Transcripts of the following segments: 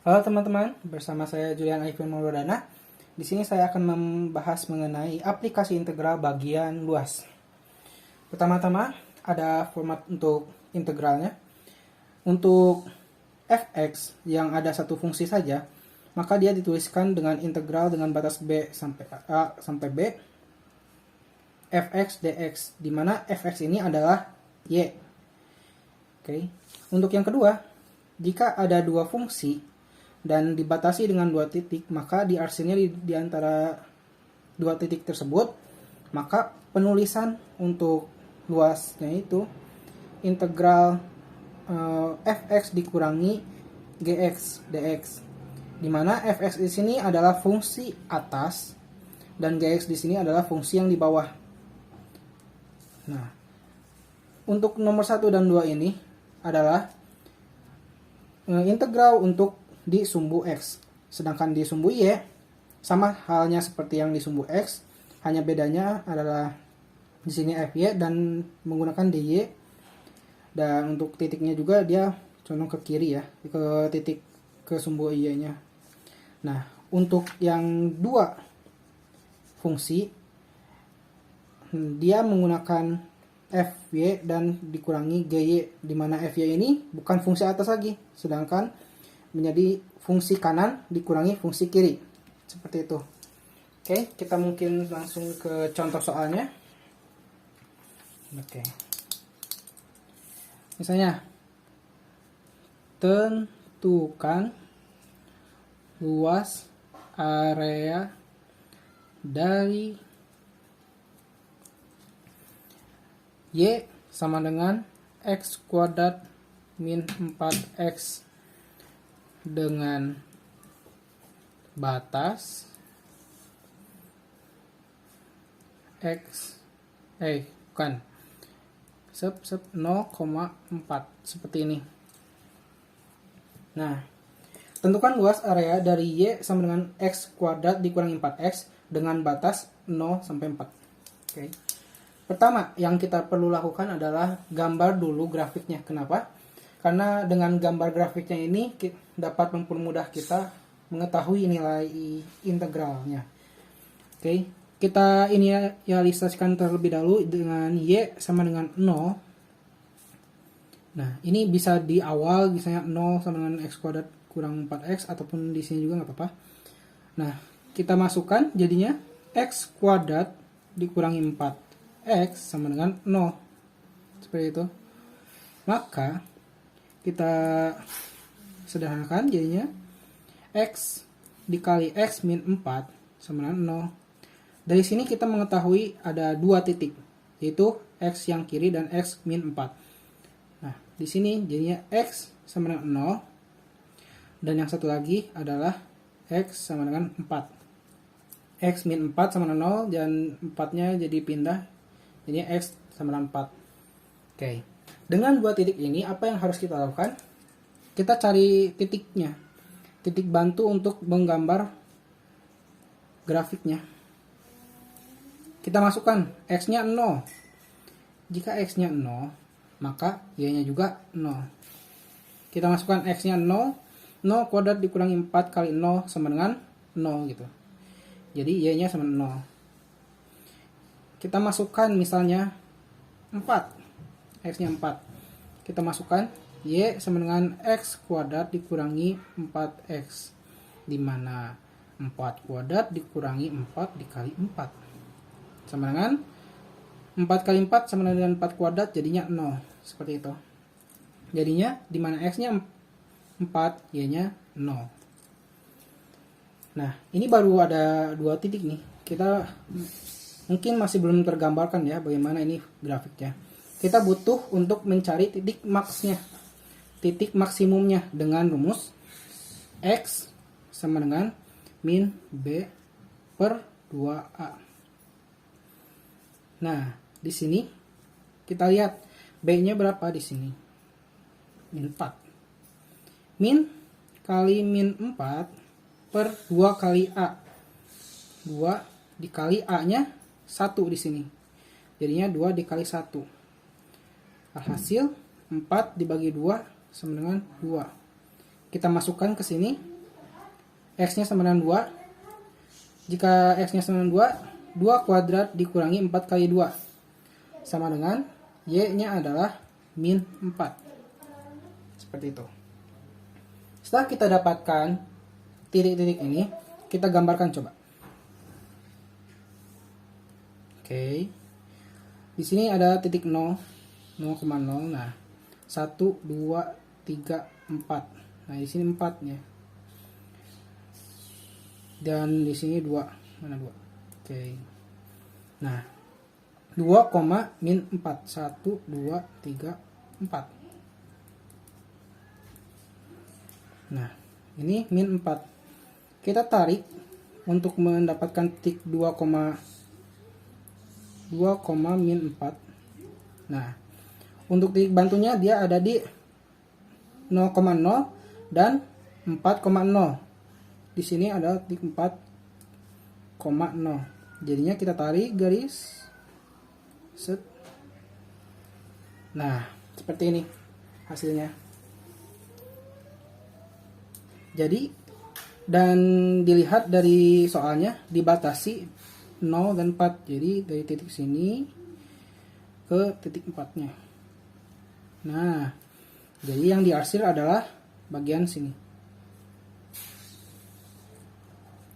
Halo teman-teman, bersama saya Julian Ivan Maulana. Di sini saya akan membahas mengenai aplikasi integral bagian luas. Pertama-tama ada format untuk integralnya. Untuk fx yang ada satu fungsi saja, maka dia dituliskan dengan integral dengan batas b sampai a sampai b fx dx, di mana fx ini adalah y. Oke. Untuk yang kedua, jika ada dua fungsi dan dibatasi dengan dua titik, maka diarsinya di antara dua titik tersebut, maka penulisan untuk luasnya itu integral fx dikurangi gx dx, di mana fx di sini adalah fungsi atas dan gx di sini adalah fungsi yang di bawah. Nah, untuk nomor 1 dan 2 ini adalah integral untuk di sumbu x, sedangkan di sumbu y sama halnya seperti yang di sumbu x, hanya bedanya adalah di sini fy dan menggunakan dy, dan untuk titiknya juga dia condong ke kiri ya, ke titik ke sumbu y-nya. Nah, untuk yang dua fungsi dia menggunakan fy dan dikurangi gy, di mana fy ini bukan fungsi atas lagi, sedangkan menjadi fungsi kanan dikurangi fungsi kiri. Seperti itu. Oke, kita mungkin langsung ke contoh soalnya. Oke. Misalnya, tentukan luas area dari y sama dengan x kuadrat min 4x dengan batas x bukan 0,4 seperti ini. Nah, tentukan luas area dari y sama dengan x kuadrat dikurangi 4x dengan batas 0 sampai 4. Oke. Pertama yang kita perlu lakukan adalah gambar dulu grafiknya. Kenapa? Karena dengan gambar grafiknya ini dapat mempermudah kita mengetahui nilai integralnya. Oke, kita inisialisasikan terlebih dahulu dengan y sama dengan 0. Nah, ini bisa di awal, misalnya 0 sama dengan x kuadrat kurang 4x, ataupun di sini juga nggak apa-apa. Nah, kita masukkan jadinya x kuadrat dikurangi 4x sama dengan 0. Seperti itu. Maka kita sederhanakan jadinya x dikali x min 4 sama dengan 0. Dari sini kita mengetahui ada dua titik, yaitu x yang kiri dan x min 4. Nah, di sini jadinya x sama dengan 0, dan yang satu lagi adalah x sama dengan 4. X min 4 sama dengan 0, dan 4-nya jadi pindah, jadinya x sama dengan 4. Oke. Dengan dua titik ini, apa yang harus kita lakukan? Kita cari titiknya, titik bantu untuk menggambar grafiknya. Kita masukkan x-nya 0. Jika x-nya 0, maka y-nya juga 0. Kita masukkan x-nya 0, 0 kuadrat dikurangi 4 kali 0 sama dengan 0 gitu. Jadi y-nya sama 0. Kita masukkan misalnya 4. X-nya 4. Kita masukkan y sama dengan x kuadrat dikurangi 4x, di mana 4 kuadrat dikurangi 4 dikali 4 sama dengan 4 kali 4 sama dengan 4 kuadrat, jadinya 0. Seperti itu. Jadinya di mana x-nya 4, y-nya 0. Nah, ini baru ada dua titik nih. Kita mungkin masih belum tergambarkan ya bagaimana ini grafiknya. Kita butuh untuk mencari titik maksnya, titik maksimumnya, dengan rumus x sama dengan min b per 2a. Nah, di sini kita lihat b-nya berapa di sini? Min 4. Min kali min 4 per 2 kali a. 2 dikali a-nya 1 di sini. Jadinya 2 dikali 1. Alhasil 4 dibagi 2 sama dengan 2. Kita masukkan ke sini, X-nya sama dengan 2. Jika X-nya sama dengan 2, 2 kuadrat dikurangi 4 kali 2. Sama dengan Y-nya adalah min 4. Seperti itu. Setelah kita dapatkan titik-titik ini, kita gambarkan coba. Oke. Di sini ada titik 0, 0,0. Nah, 1, 2, 3, 4. Nah, di sini 4 ya. Dan di sini 2. Mana 2? Oke. Nah, 2, min 4. 1, 2, 3, 4. Nah, ini min 4. Kita tarik untuk mendapatkan titik 2, min 4. Nah, untuk titik bantunya dia ada di 0,0 dan 4,0. Di sini ada titik 4,0. Jadinya kita tarik garis. Set. Nah, seperti ini hasilnya. Jadi, dan dilihat dari soalnya dibatasi 0 dan 4. Jadi dari titik sini ke titik 4-nya. Nah, jadi yang diarsir adalah bagian sini.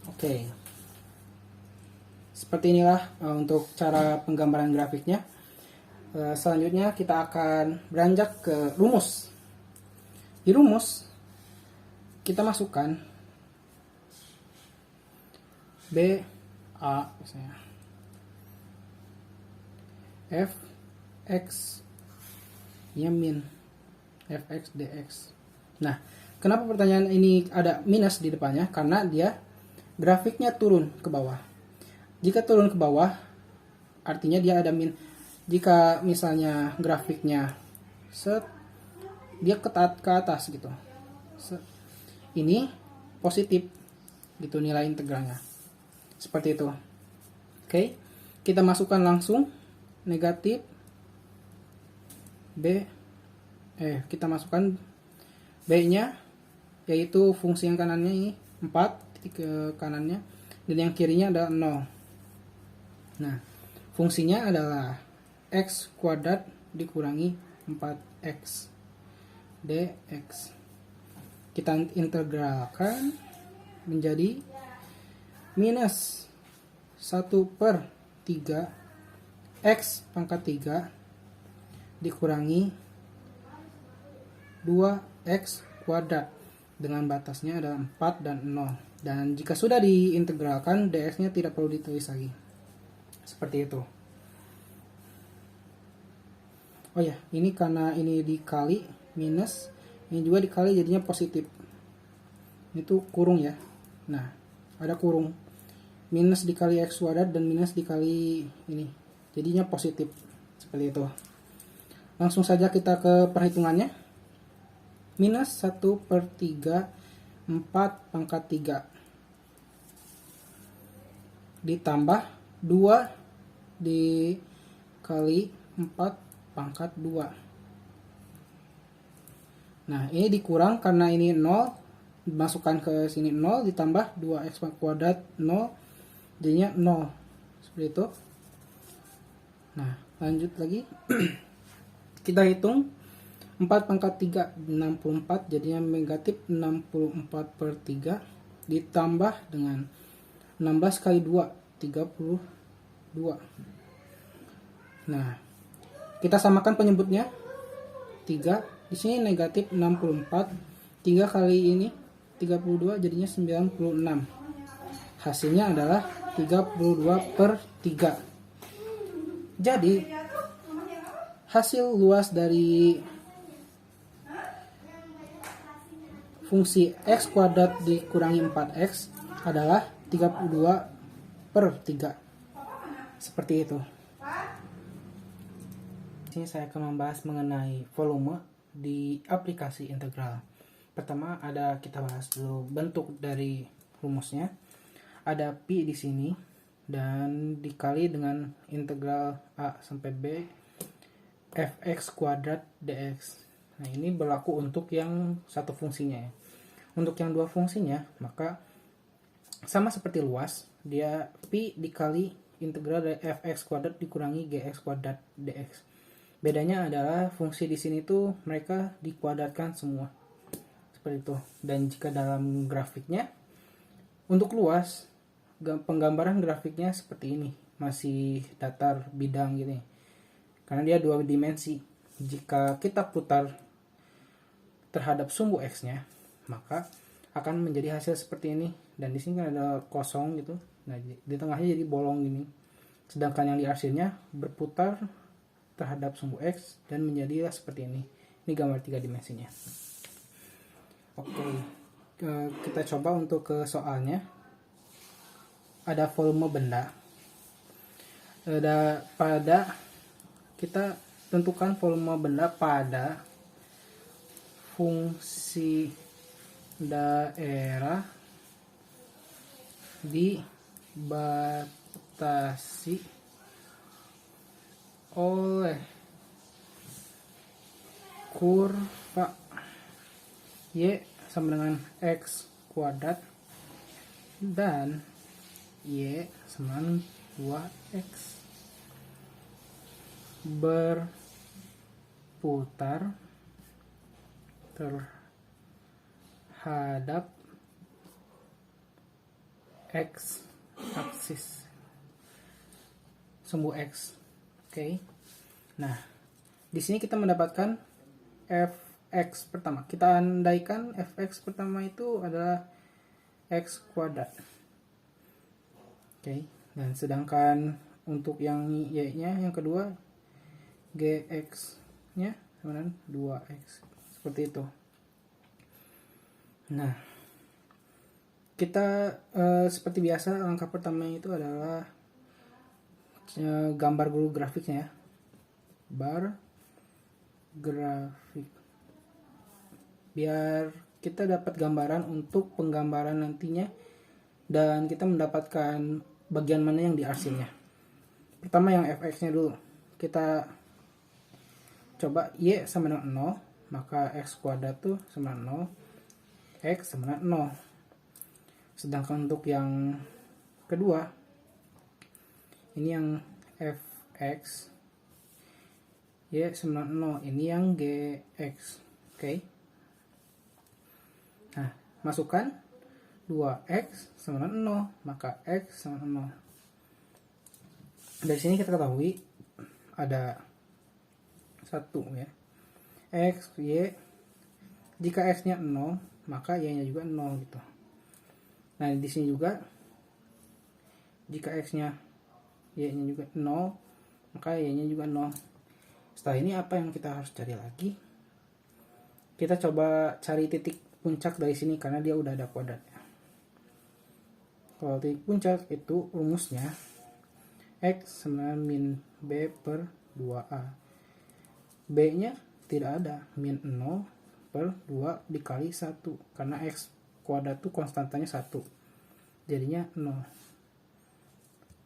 Oke. Seperti inilah untuk cara penggambaran grafiknya. Selanjutnya kita akan beranjak ke rumus. Di rumus kita masukkan B A misalnya F X nya min Fx dx. Nah, kenapa pertanyaan ini ada minus di depannya? Karena dia grafiknya turun ke bawah. Jika turun ke bawah, artinya dia ada min. Jika misalnya grafiknya set, dia ke atas gitu. Set. Ini positif gitu nilai integralnya. Seperti itu. Oke. Kita masukkan langsung negatif kita masukkan B-nya, yaitu fungsi yang kanannya ini 4 titik ke kanannya, dan yang kirinya ada 0. Nah, fungsinya adalah X kuadrat dikurangi 4X dx. Kita integralkan menjadi minus 1/3 X pangkat 3 dikurangi 2X kuadrat, dengan batasnya adalah 4 dan 0. Dan jika sudah diintegralkan, dx-nya tidak perlu ditulis lagi. Seperti itu. Oh ya, ini karena ini dikali minus, ini juga dikali jadinya positif. Itu kurung ya. Nah, ada kurung. Minus dikali X kuadrat dan minus dikali ini. Jadinya positif. Seperti itu. Langsung saja kita ke perhitungannya. Minus 1/3 4 pangkat 3 ditambah 2 dikali 4 pangkat 2. Nah, ini dikurang karena ini 0, masukkan ke sini 0 ditambah 2x kuadrat 0, jadinya 0. Seperti itu. Nah, lanjut lagi. Kita hitung 4 pangkat 3 64, jadinya negatif 64/3 ditambah dengan 16 kali 2 32. Nah, kita samakan penyebutnya 3. Di sini negatif 64, 3 kali ini 32, jadinya 96. Hasilnya adalah 32/3. Jadi hasil luas dari fungsi X kuadrat dikurangi 4X adalah 32/3. Seperti itu. Di sini saya akan membahas mengenai volume di aplikasi integral. Pertama kita bahas dulu bentuk dari rumusnya. Ada pi di sini dan dikali dengan integral A sampai B Fx kuadrat dx. Nah, ini berlaku untuk yang satu fungsinya ya. Untuk yang dua fungsinya, maka sama seperti luas, dia pi dikali integral dari fx kuadrat dikurangi gx kuadrat dx. Bedanya adalah fungsi di sini tuh mereka dikuadratkan semua seperti itu. Dan jika dalam grafiknya untuk luas, penggambaran grafiknya seperti ini, masih datar bidang gini karena dia 2 dimensi. Jika kita putar terhadap sumbu x-nya, maka akan menjadi hasil seperti ini. Dan di sini kan ada kosong gitu, nah di tengahnya jadi bolong gini. Sedangkan yang di arsinnya berputar terhadap sumbu x dan menjadilah seperti ini. Ini gambar 3 dimensinya. Oke, kita coba untuk ke soalnya. Ada volume benda. Kita tentukan volume benda pada fungsi daerah dibatasi oleh kurva y sama dengan x kuadrat dan y sama dengan 2x berputar terhadap x aksis sumbu x. Oke. Nah, di sini kita mendapatkan fx pertama. Kita andaikan fx pertama itu adalah x kuadrat. Oke. Dan sedangkan untuk yang y-nya yang kedua gx-nya sama dengan 2x. Seperti itu. Nah, kita seperti biasa langkah pertama itu adalah gambar dulu grafiknya ya. Bar grafik. Biar kita dapat gambaran untuk penggambaran nantinya dan kita mendapatkan bagian mana yang diarsinnya. Pertama yang fx-nya dulu. Kita coba y sama dengan 0, maka x kuadrat tuh sama 0, x sama dengan 0. Sedangkan untuk yang kedua, ini yang fx, y sama dengan 0, ini yang gx. Oke. Nah, masukkan 2x sama dengan 0, maka x sama dengan 0. Dari sini kita ketahui ada 1 ya. X, y, jika x-nya 0, maka y-nya juga 0 gitu. Nah, di sini juga jika x-nya y-nya juga 0, maka y-nya juga 0. Setelah ini apa yang kita harus cari lagi? Kita coba cari titik puncak dari sini karena dia udah ada kuadratnya. Kalau titik puncak itu rumusnya x sama min b per 2a. B-nya tidak ada, min 0 per 2 dikali 1 karena x kuadrat itu konstantanya 1, jadinya 0.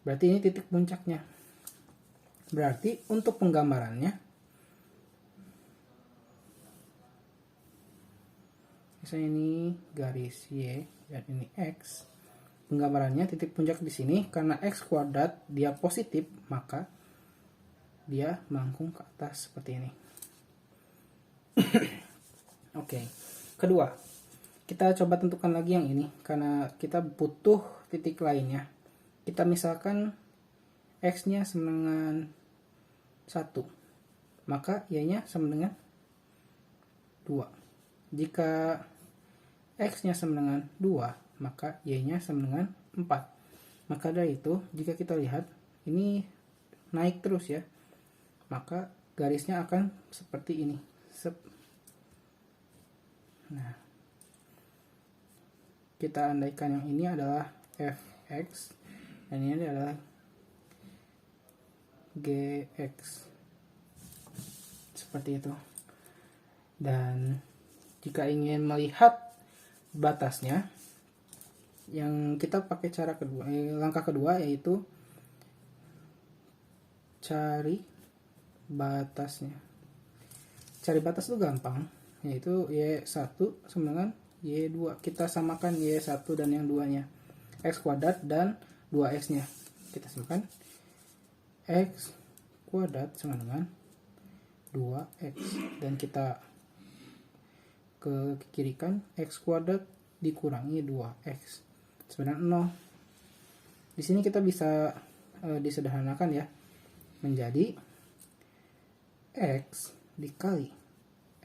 Berarti ini titik puncaknya. Berarti untuk penggambarannya, misalnya ini garis y dan ini x, penggambarannya titik puncak di sini karena x kuadrat dia positif, maka dia melengkung ke atas seperti ini. Oke. Kedua, kita coba tentukan lagi yang ini karena kita butuh titik lainnya. Kita misalkan x-nya sama dengan 1, maka y-nya sama dengan 2. Jika x-nya sama dengan 2, maka y-nya sama dengan 4. Maka dari itu, jika kita lihat ini naik terus ya, maka garisnya akan seperti ini. Nah, kita andaikan yang ini adalah fx dan ini adalah gx, seperti itu. Dan jika ingin melihat batasnya, yang kita pakai cara kedua, langkah kedua yaitu cari batasnya. Cari batas itu gampang, yaitu y1 sama dengan y2. Kita samakan y1 dan yang 2-nya. X kuadrat dan 2X nya. Kita simpan. X kuadrat sama dengan 2X, dan kita ke kirikan X kuadrat dikurangi 2X sama dengan 0. Di sini kita bisa disederhanakan ya, menjadi X dikali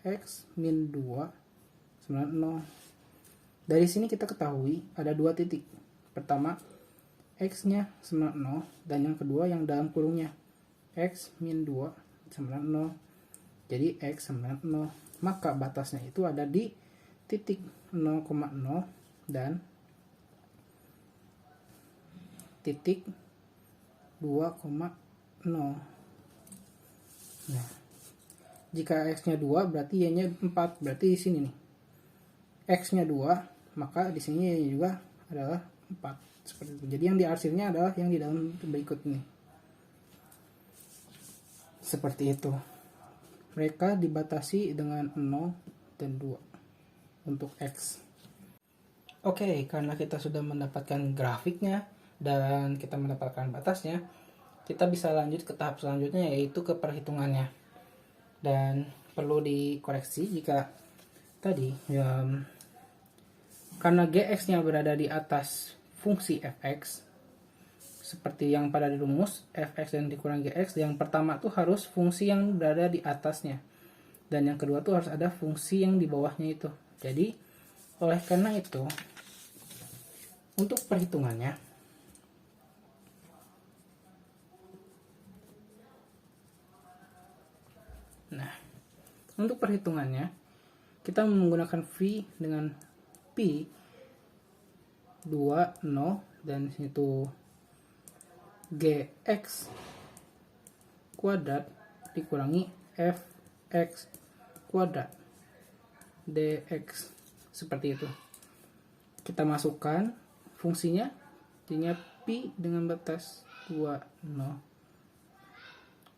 X min 2 sama dengan 0. Dari sini kita ketahui ada dua titik. Pertama, X-nya sama dengan 0, dan yang kedua yang dalam kurungnya, X min 2 sama dengan 0. Jadi X sama dengan 0. Maka batasnya itu ada di titik 0,0 dan titik 2,0. Nah, jika X-nya 2 berarti Y-nya 4. Berarti di sini nih, X-nya 2, maka di sini Y-nya juga adalah 4. Seperti itu. Jadi yang diarsirnya adalah yang di dalam berikut ini. Seperti itu. Mereka dibatasi dengan 0 dan 2 untuk X. Oke, karena kita sudah mendapatkan grafiknya dan kita mendapatkan batasnya, kita bisa lanjut ke tahap selanjutnya, yaitu ke perhitungannya. Dan perlu dikoreksi jika tadi karena Gx-nya berada di atas fungsi fx, seperti yang pada di rumus, fx dan dikurangi gx, yang pertama tuh harus fungsi yang berada di atasnya, dan yang kedua tuh harus ada fungsi yang di bawahnya itu. Jadi oleh karena itu, untuk perhitungannya, kita menggunakan V dengan P 2, 0, dan itu Gx kuadrat dikurangi Fx kuadrat dx, seperti itu. Kita masukkan fungsinya, jadinya Pi dengan batas 2, 0.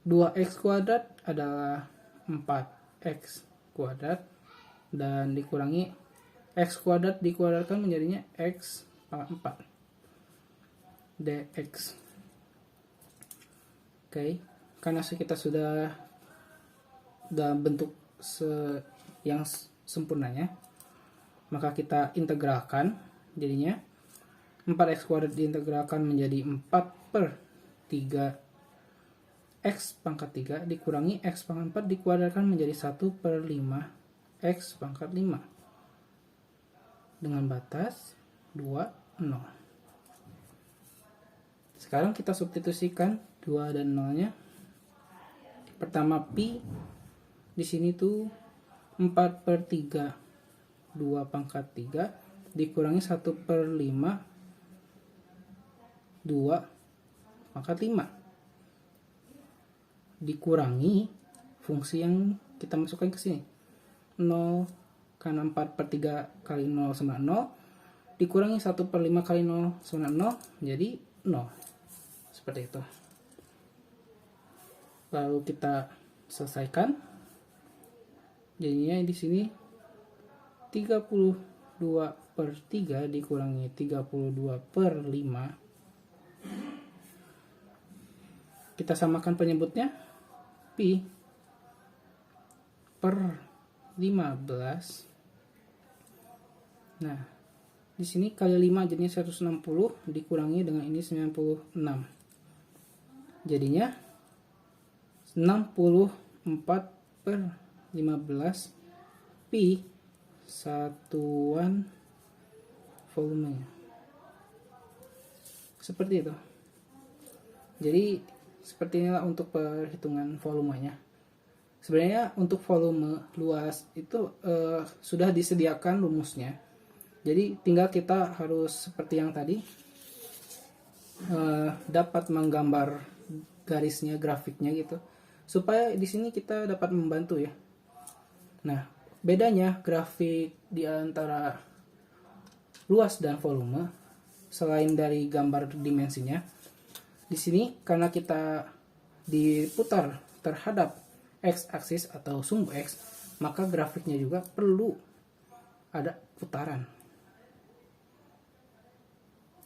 2x kuadrat adalah 4x kuadrat, dan dikurangi x kuadrat dikuadratkan menjadinya x pangkat 4 dx. Oke, karena kita sudah dalam bentuk yang sempurnanya, maka kita integralkan, jadinya 4x kuadrat diintegralkan menjadi 4 per 3 x pangkat 3 dikurangi x pangkat 4 dikuadratkan menjadi 1 per 5 x pangkat 5 dengan batas 2, 0. Sekarang kita substitusikan 2 dan 0 nya. Pertama, Pi di sini tuh 4 per 3 2 pangkat 3 dikurangi 1 per 5 2 pangkat 5 dikurangi fungsi yang kita masukkan ke sini 0, karena 4 per 3 kali 0 sama 0 dikurangi 1 per 5 kali 0 sama 0, jadi 0. Seperti itu. Lalu kita selesaikan. Jadinya di sini 32 per 3 dikurangi 32 per 5. Kita samakan penyebutnya, Pi per 15. Nah, di sini kali 5 jadinya 160 dikurangi dengan ini 96. Jadinya 64 per 15 Pi satuan volumenya. Seperti itu. Jadi seperti inilah untuk perhitungan volumenya. Sebenarnya untuk volume luas itu sudah disediakan rumusnya. Jadi tinggal kita harus seperti yang tadi dapat menggambar garisnya, grafiknya gitu, supaya di sini kita dapat membantu ya. Nah, bedanya grafik di antara luas dan volume selain dari gambar dimensinya, di sini karena kita diputar terhadap x-aksis atau sumbu x, maka grafiknya juga perlu ada putaran.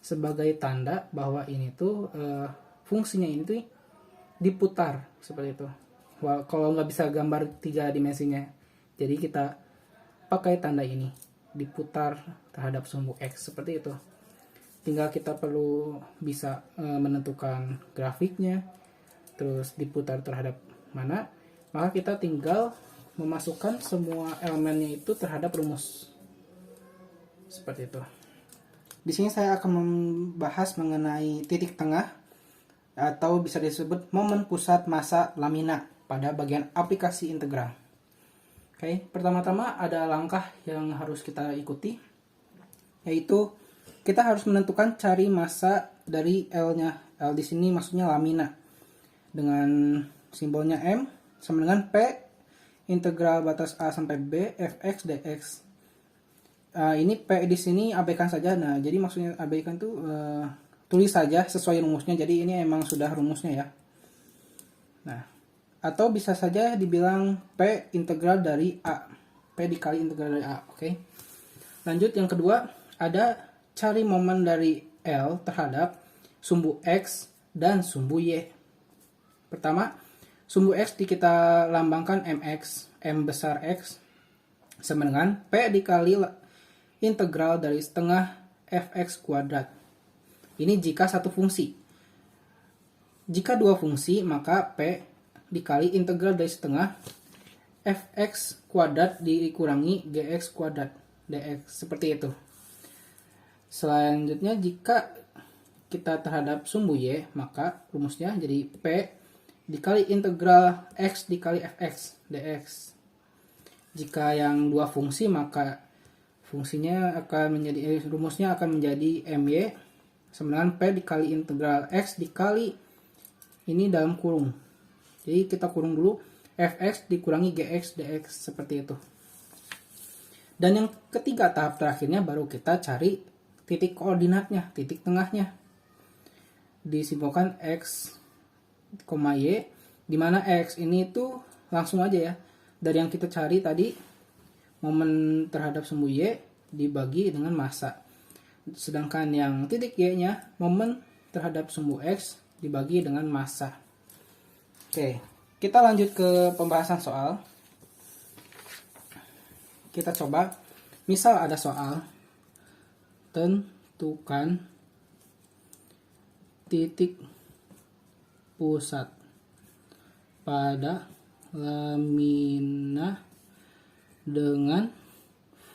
sebagai tanda bahwa ini tuh fungsinya ini tuh diputar seperti itu. Kalau nggak bisa gambar 3 dimensinya, jadi kita pakai tanda ini, diputar terhadap sumbu X seperti itu. Tinggal kita perlu bisa menentukan grafiknya, terus diputar terhadap mana, maka kita tinggal memasukkan semua elemennya itu terhadap rumus seperti itu. Di sini saya akan membahas mengenai titik tengah atau bisa disebut momen pusat massa lamina pada bagian aplikasi integral. Oke, pertama-tama ada langkah yang harus kita ikuti, yaitu kita harus menentukan cari massa dari L-nya. L di sini maksudnya lamina dengan simbolnya M sama dengan P integral batas A sampai B fx dx. Ini P di sini abaikan saja. Nah, jadi maksudnya abaikan tuh tulis saja sesuai rumusnya. Jadi ini emang sudah rumusnya ya. Nah, atau bisa saja dibilang P integral dari A. P dikali integral dari A, oke. Lanjut yang kedua, ada cari momen dari L terhadap sumbu X dan sumbu Y. Pertama, sumbu X kita lambangkan MX, M besar X sama dengan P dikali integral dari setengah fx kuadrat. Ini jika satu fungsi. Jika dua fungsi, maka P dikali integral dari setengah fx kuadrat dikurangi gx kuadrat dx, seperti itu. Selanjutnya, jika kita terhadap sumbu Y, maka rumusnya jadi P dikali integral X dikali fx dx. Jika yang dua fungsi, maka fungsinya akan menjadi, rumusnya akan menjadi MY sama dengan P dikali integral X dikali ini dalam kurung. Jadi kita kurung dulu fx dikurangi gx dx, seperti itu. Dan yang ketiga, tahap terakhirnya baru kita cari titik koordinatnya, titik tengahnya. Disimbolkan X, Y, di mana X ini tuh langsung aja ya. Dari yang kita cari tadi, momen terhadap sumbu Y dibagi dengan massa. Sedangkan yang titik Y-nya, momen terhadap sumbu X dibagi dengan massa. Oke, kita lanjut ke pembahasan soal. Kita coba, misal ada soal, tentukan titik pusat pada lamina dengan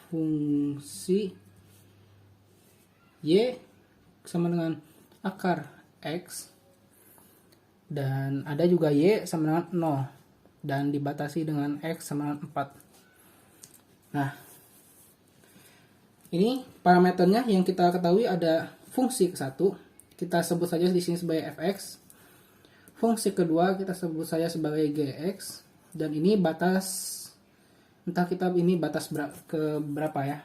fungsi Y sama dengan akar X, dan ada juga Y sama dengan 0 dan dibatasi dengan X sama dengan 4. Nah, ini parameternya yang kita ketahui ada fungsi ke-1, kita sebut saja di sini sebagai fx. Fungsi kedua kita sebut saja sebagai gx, dan ini batas, entah kita ini batas ke berapa ya.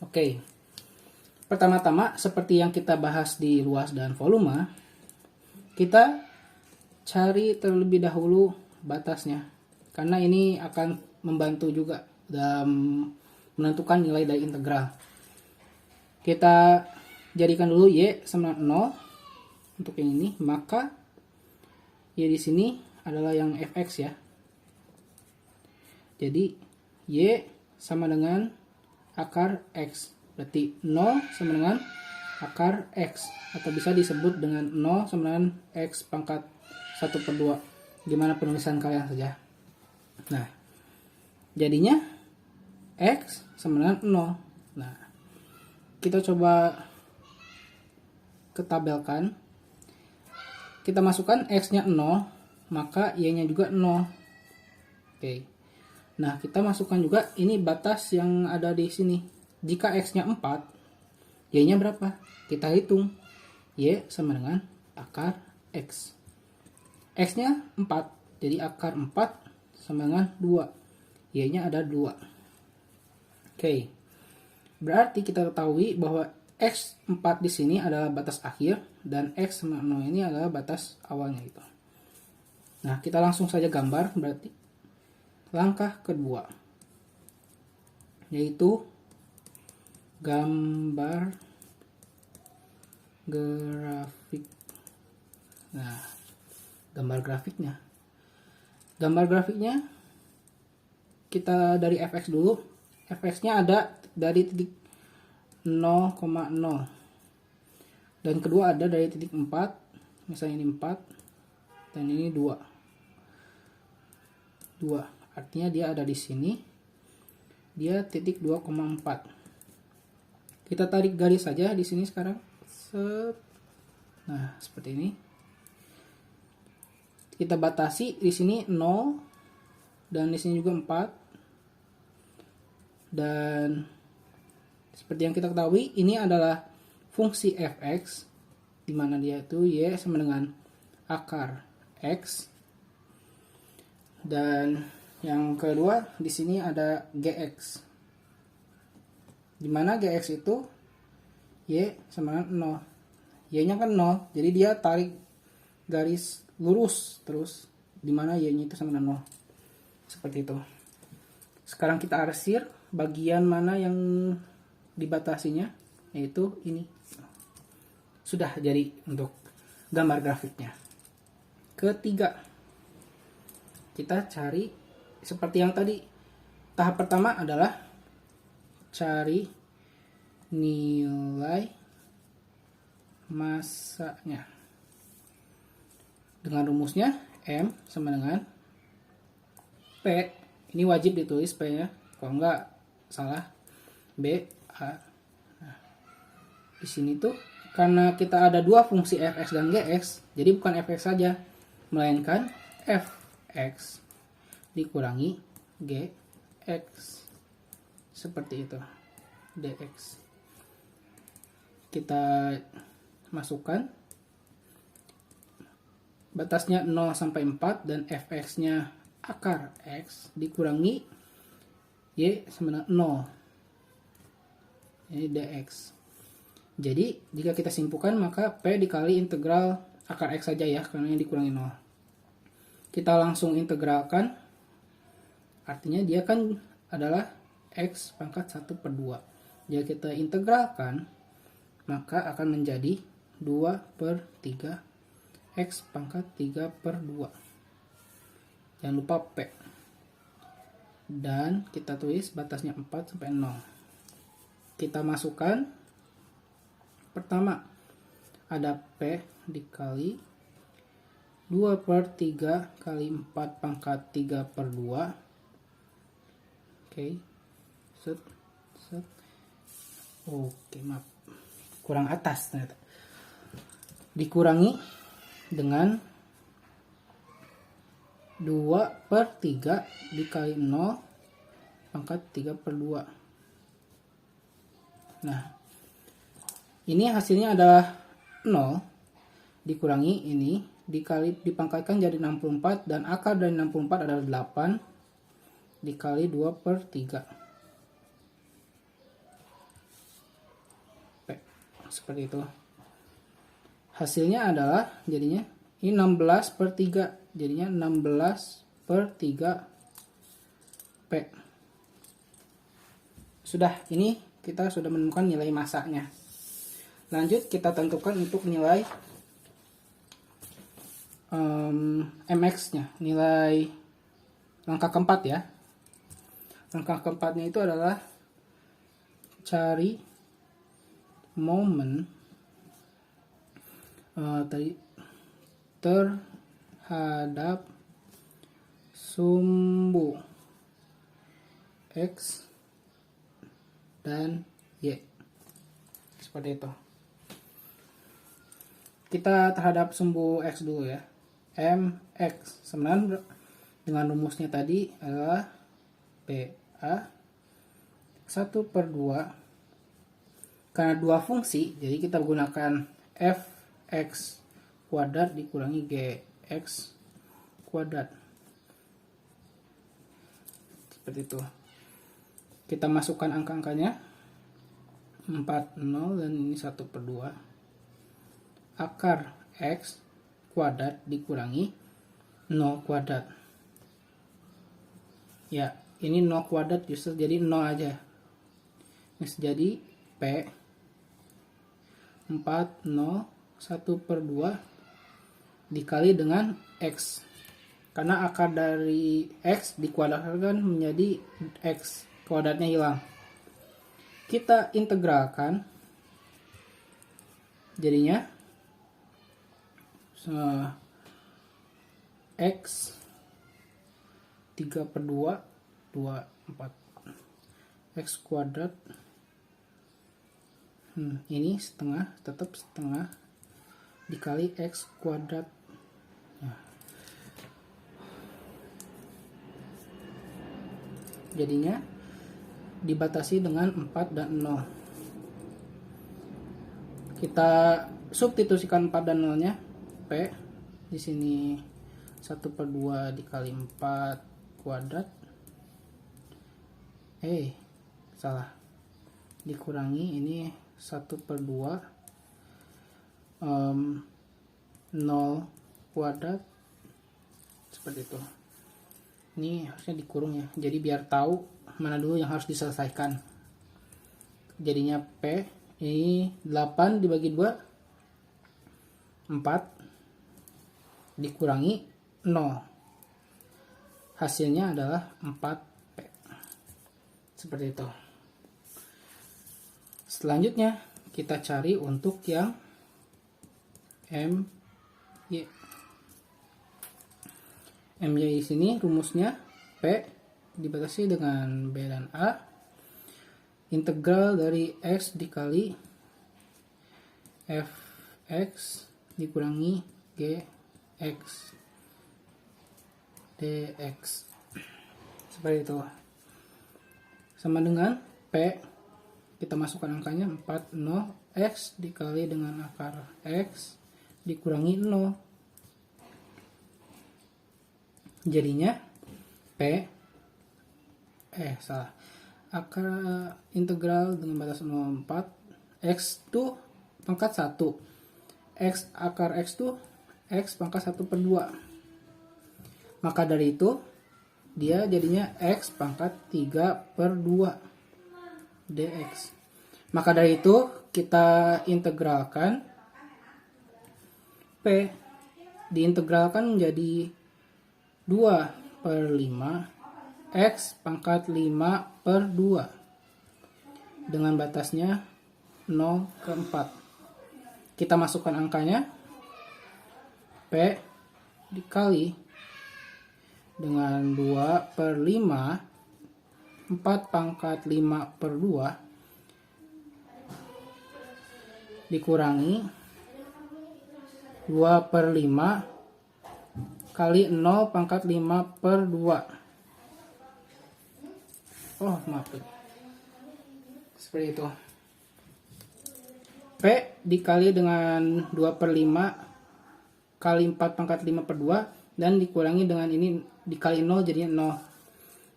Oke. Pertama-tama, seperti yang kita bahas di luas dan volume, kita cari terlebih dahulu batasnya, karena ini akan membantu juga dalam menentukan nilai dari integral. Kita jadikan dulu Y sama 0 untuk yang ini, maka Y di sini adalah yang fx ya. Jadi Y sama dengan akar X, berarti 0 sama dengan akar X, atau bisa disebut dengan 0 sama dengan X pangkat 1/2. Gimana penulisan kalian saja. Nah, jadinya X sama dengan 0. Nah, kita coba ketabelkan. Kita masukkan X-nya 0, maka Y-nya juga 0. Oke. Nah, kita masukkan juga ini batas yang ada di sini. Jika X-nya 4, Y-nya berapa? Kita hitung. Y sama dengan akar X. X-nya 4, jadi akar 4 sama dengan 2. Y-nya ada 2. Oke. Berarti kita ketahui bahwa X4 di sini adalah batas akhir dan X sama 0 ini adalah batas awalnya gitu. Nah, kita langsung saja gambar. Berarti langkah kedua, yaitu gambar grafik. Nah, gambar grafiknya. Gambar grafiknya kita dari fx dulu. Fx-nya ada dari titik 0,0 dan kedua ada dari titik 4, misalnya ini 4 dan ini 2. Artinya dia ada di sini. Dia titik 2,4. Kita tarik garis saja di sini sekarang. Nah, seperti ini. Kita batasi di sini 0 dan di sini juga 4. Dan seperti yang kita ketahui, ini adalah fungsi fx, di mana dia itu y sama dengan akar x. Dan yang kedua di sini ada gx, di mana gx itu y sama dengan 0. Y-nya kan 0, jadi dia tarik garis lurus terus, di mana y-nya itu sama dengan 0. Seperti itu. Sekarang kita arsir bagian mana yang dibatasinya, yaitu ini. Sudah jadi untuk gambar grafiknya. Ketiga, kita cari seperti yang tadi. Tahap pertama adalah cari nilai masanya. Dengan rumusnya M sama dengan P. Ini wajib ditulis P-nya, kalau enggak salah. B A. Nah, di sini tuh karena kita ada dua fungsi fx dan gx, jadi bukan fx saja, melainkan fx dikurangi gx, seperti itu. Dx kita masukkan batasnya 0 sampai 4 dan fx-nya akar x dikurangi y sama dengan 0. Ini dx. Jadi jika kita simpulkan, maka p dikali integral akar x saja ya, karena yang dikurangi 0. Kita langsung integralkan, artinya dia kan adalah x pangkat 1/2. Jika kita integralkan, maka akan menjadi 2/3 x pangkat 3/2. Jangan lupa p. Dan kita tulis batasnya 4 sampai 0. Kita masukkan, pertama ada p dikali 2/3 kali 4 pangkat 3/2. Oke. Set. Oke, maaf. Kurang atas ternyata. Dikurangi dengan 2/3 dikali 0 pangkat 3/2. Nah, ini hasilnya adalah 0 dikurangi ini dikali dipangkatkan jadi 64, dan akar dari 64 adalah 8 dikali 2/3. Seperti itu. Hasilnya adalah jadinya ini 16/3, jadinya 16/3 P. Sudah, ini kita sudah menemukan nilai masanya. Lanjut kita tentukan untuk nilai mx-nya, nilai langkah keempat ya. Langkah keempatnya itu adalah cari momen terhadap sumbu x dan y. Seperti itu. Kita terhadap sumbu x dulu ya. Mx sama dengan rumusnya tadi adalah PA 1/2. Karena dua fungsi, jadi kita gunakan fx kuadrat dikurangi gx kuadrat. Seperti itu. Kita masukkan angka-angkanya. 40 dan ini 1/2. Akar x kuadrat dikurangi 0 kuadrat. Ya, ini 0 kuadrat justru jadi 0 aja. Jadi P 4, 0, 1/2 dikali dengan X. Karena akar dari X dikuadratkan menjadi X, kuadratnya hilang. Kita integralkan, jadinya X 3/2, 24. X kuadrat, ini setengah, tetap setengah, dikali X kuadrat. Nah, jadinya dibatasi dengan 4 dan 0. Kita substitusikan 4 dan 0 nya. P di sini 1/2 dikali 4 kuadrat. Salah. Dikurangi ini 1/2 0 kuadrat, seperti itu. Ini harusnya dikurung ya, jadi biar tahu mana dulu yang harus diselesaikan. Jadinya P ini 8 dibagi 2, 4 dikurangi 0, hasilnya adalah 4P. Seperti itu. Selanjutnya kita cari untuk yang MY. MY di sini rumusnya P dibatasi dengan B dan A, integral dari X dikali Fx dikurangi Gx dx, seperti itu. Sama dengan P, kita masukkan angkanya 4, 0, X dikali dengan akar X dikurangi 0, jadinya P akar integral dengan batas 0, 4, X tuh pangkat 1, X akar X tuh X pangkat 1/2, maka dari itu dia jadinya X pangkat 3/2 dx. Maka dari itu kita integralkan, P diintegralkan menjadi 2/5 X pangkat 5/2 dengan batasnya 0 ke 4. Kita masukkan angkanya, P dikali dengan 2/5 4 pangkat 5/2 dikurangi 2/5 kali 0 pangkat 5/2. Maaf. Seperti itu. P dikali dengan 2/5 kali 4 pangkat 5/2 dan dikurangi dengan ini dikali 0 jadinya 0.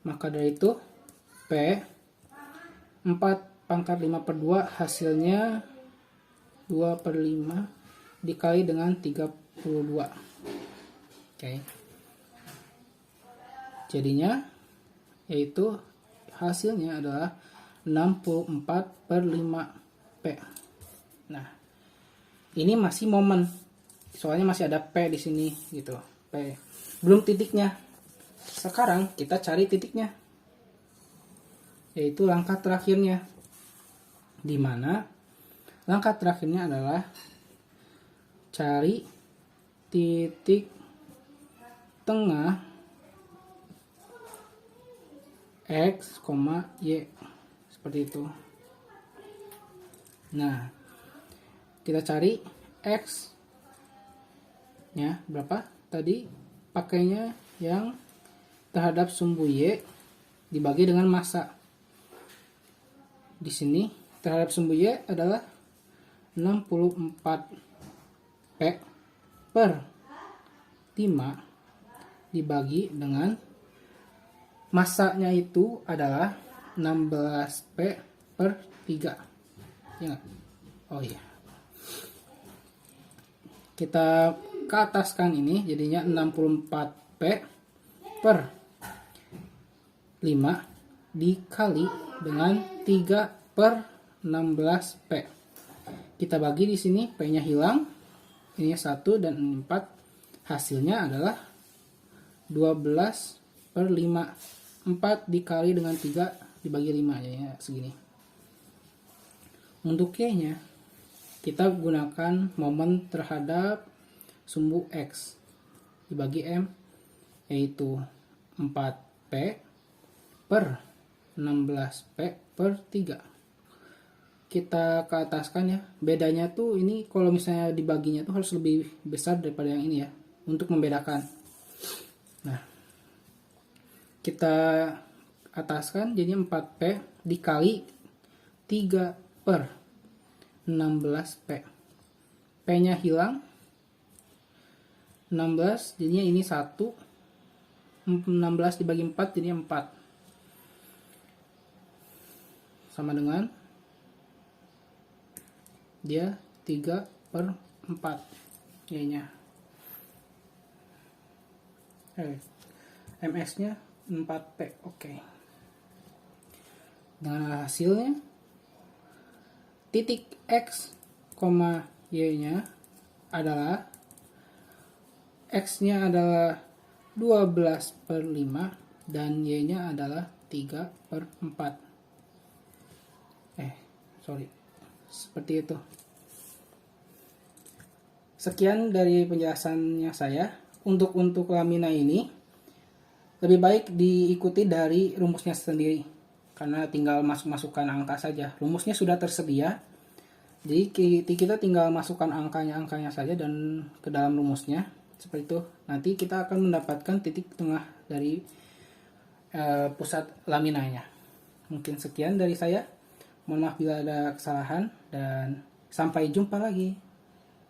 Maka dari itu P 4 pangkat 5/2 hasilnya 2/5 dikali dengan 32. Oke. Jadinya yaitu hasilnya adalah 64/5P. Nah, ini masih momen. Soalnya masih ada P di sini gitu. P. Belum titiknya. Sekarang kita cari titiknya. Yaitu langkah terakhirnya. Di mana langkah terakhirnya adalah cari titik tengah X, Y, seperti itu. Nah, kita cari X nya berapa? Tadi pakainya yang terhadap sumbu Y dibagi dengan massa. Di sini terhadap sumbu Y adalah 64P per 5 dibagi dengan massanya itu adalah 16P per 3. Ya, oh iya. Kita ke ataskan ini jadinya 64P per 5 dikali dengan 3/16P. Kita bagi di sini, P-nya hilang, ini 1 dan 4. Hasilnya adalah 12/5. 4 dikali dengan 3 dibagi 5, ya segini. Untuk Y-nya, kita gunakan momen terhadap sumbu X dibagi M, yaitu 4P per 16P per 3. Kita ke ataskan ya. Bedanya tuh ini kalau misalnya dibaginya tuh harus lebih besar daripada yang ini ya, untuk membedakan. Nah, kita ataskan jadinya 4P dikali 3 per 16P. P-nya hilang, 16 jadinya ini 1. 16 dibagi 4 jadinya 4. Sama dengan dia 3/4 Y-nya. MS-nya 4P. Oke. Nah, hasilnya titik X, Y-nya adalah X-nya adalah 12/5 dan Y-nya adalah 3/4. Seperti itu. Sekian dari penjelasannya saya. Untuk lamina ini lebih baik diikuti dari rumusnya sendiri, karena tinggal masukkan angka saja. Rumusnya sudah tersedia, jadi kita tinggal masukkan angkanya saja dan ke dalam rumusnya. Seperti itu. Nanti kita akan mendapatkan titik tengah dari pusat laminanya. Mungkin sekian dari saya. Mohon maaf bila ada kesalahan dan sampai jumpa lagi.